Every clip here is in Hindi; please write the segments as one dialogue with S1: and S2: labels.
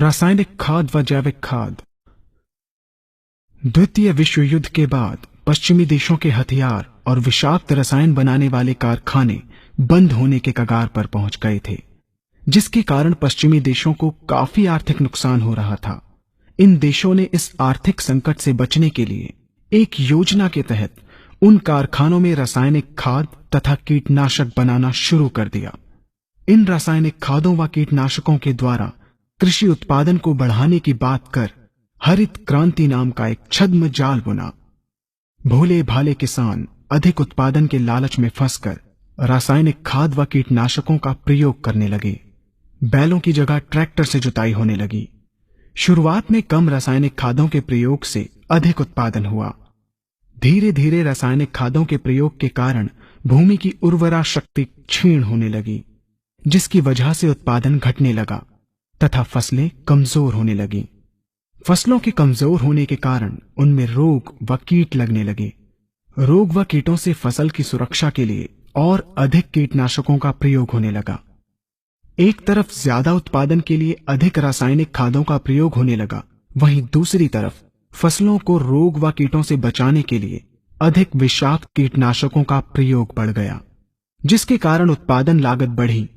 S1: रासायनिक खाद व जैविक खाद। द्वितीय विश्व युद्ध के बाद पश्चिमी देशों के हथियार और विषाक्त रसायन बनाने वाले कारखाने बंद होने के कगार पर पहुंच गए थे, जिसके कारण पश्चिमी देशों को काफी आर्थिक नुकसान हो रहा था। इन देशों ने इस आर्थिक संकट से बचने के लिए एक योजना के तहत उन कारखानों में रासायनिक खाद तथा कीटनाशक बनाना शुरू कर दिया। इन रासायनिक खादों व कीटनाशकों के द्वारा कृषि उत्पादन को बढ़ाने की बात कर हरित क्रांति नाम का एक छद्म जाल बुना। भोले भाले किसान अधिक उत्पादन के लालच में फंसकर रासायनिक खाद व कीटनाशकों का प्रयोग करने लगे। बैलों की जगह ट्रैक्टर से जुताई होने लगी। शुरुआत में कम रासायनिक खादों के प्रयोग से अधिक उत्पादन हुआ। धीरे धीरे रासायनिक खादों के प्रयोग के कारण भूमि की उर्वरा शक्ति क्षीण होने लगी, जिसकी वजह से उत्पादन घटने लगा तथा फसलें कमजोर होने लगी। फसलों के कमजोर होने के कारण उनमें रोग व कीट लगने लगे। रोग व कीटों से फसल की सुरक्षा के लिए और अधिक कीटनाशकों का प्रयोग होने लगा। एक तरफ ज्यादा उत्पादन के लिए अधिक रासायनिक खादों का प्रयोग होने लगा, वहीं दूसरी तरफ फसलों को रोग व कीटों से बचाने के लिए अधिक विषाक्त कीटनाशकों का प्रयोग बढ़ गया, जिसके कारण उत्पादन लागत बढ़ी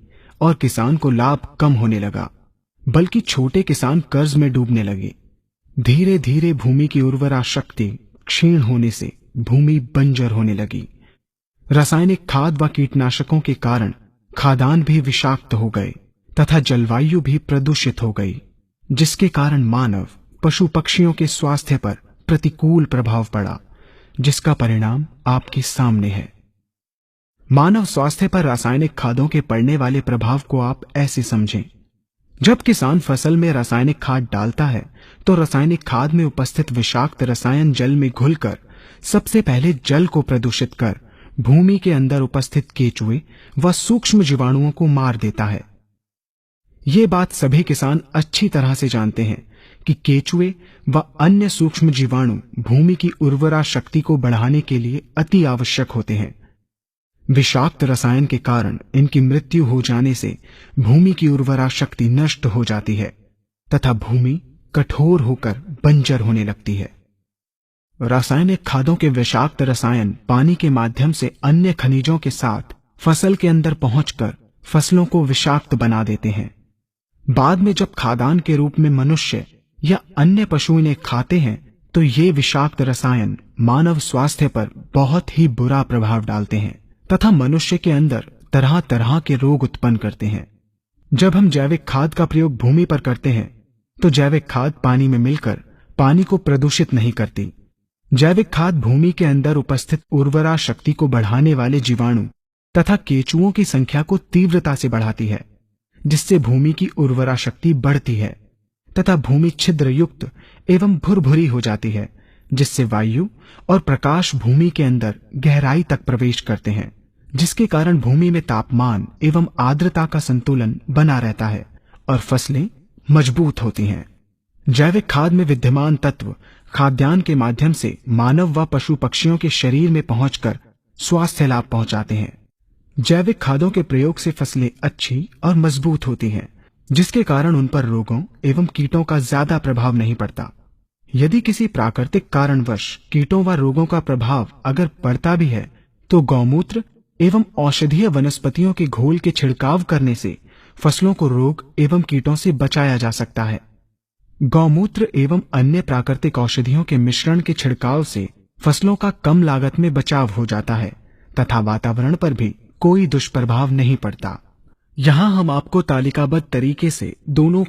S1: और किसान को लाभ कम होने लगा, बल्कि छोटे किसान कर्ज में डूबने लगे। धीरे धीरे भूमि की उर्वरा शक्ति क्षीण होने से भूमि बंजर होने लगी। रासायनिक खाद व कीटनाशकों के कारण खाद्यान्न भी विषाक्त हो गए तथा जलवायु भी प्रदूषित हो गई, जिसके कारण मानव पशु पक्षियों के स्वास्थ्य पर प्रतिकूल प्रभाव पड़ा, जिसका परिणाम आपके सामने है। मानव स्वास्थ्य पर रासायनिक खादों के पड़ने वाले प्रभाव को आप ऐसे समझें। जब किसान फसल में रासायनिक खाद डालता है तो रासायनिक खाद में उपस्थित विषाक्त रसायन जल में घुलकर सबसे पहले जल को प्रदूषित कर भूमि के अंदर उपस्थित केचुए व सूक्ष्म जीवाणुओं को मार देता है। ये बात सभी किसान अच्छी तरह से जानते हैं कि केचुए व अन्य सूक्ष्म जीवाणु भूमि की उर्वरा शक्ति को बढ़ाने के लिए अति आवश्यक होते हैं। विषाक्त रसायन के कारण इनकी मृत्यु हो जाने से भूमि की उर्वरा शक्ति नष्ट हो जाती है तथा भूमि कठोर होकर बंजर होने लगती है। रासायनिक खादों के विषाक्त रसायन पानी के माध्यम से अन्य खनिजों के साथ फसल के अंदर पहुंचकर फसलों को विषाक्त बना देते हैं। बाद में जब खाद्यान्न के रूप में मनुष्य या अन्य पशु इन्हें खाते हैं तो ये विषाक्त रसायन मानव स्वास्थ्य पर बहुत ही बुरा प्रभाव डालते हैं तथा मनुष्य के अंदर तरह तरह के रोग उत्पन्न करते हैं। जब हम जैविक खाद का प्रयोग भूमि पर करते हैं तो जैविक खाद पानी में मिलकर पानी को प्रदूषित नहीं करती। जैविक खाद भूमि के अंदर उपस्थित उर्वरा शक्ति को बढ़ाने वाले जीवाणु तथा केचुओं की संख्या को तीव्रता से बढ़ाती है, जिससे भूमि की उर्वरा शक्ति बढ़ती है तथा भूमि छिद्र युक्त एवं भुरभुरी हो जाती है, जिससे वायु और प्रकाश भूमि के अंदर गहराई तक प्रवेश करते हैं, जिसके कारण भूमि में तापमान एवं आर्द्रता का संतुलन बना रहता है और फसलें मजबूत होती हैं। जैविक खाद में विद्यमान तत्व खाद्यान्न के माध्यम से मानव व पशु पक्षियों के शरीर में पहुंचकर स्वास्थ्य लाभ पहुंचाते हैं। जैविक खादों के प्रयोग से फसलें अच्छी और मजबूत होती हैं, जिसके कारण उन पर रोगों एवं कीटों का ज्यादा प्रभाव नहीं पड़ता। यदि किसी प्राकृतिक कारणवश कीटों व रोगों का प्रभाव अगर पड़ता भी है तो गौमूत्र एवं औषधीय वनस्पतियों के घोल के छिड़काव करने से फसलों को रोग एवं कीटों से बचाया जा सकता है। गौमूत्र एवं अन्य प्राकृतिक औषधियों के मिश्रण के छिड़काव से फसलों का कम लागत में बचाव हो जाता है तथा वातावरण पर भी कोई दुष्प्रभाव नहीं पड़ता। यहाँ हम आपको तालिकाबद्ध तरीके से दोनों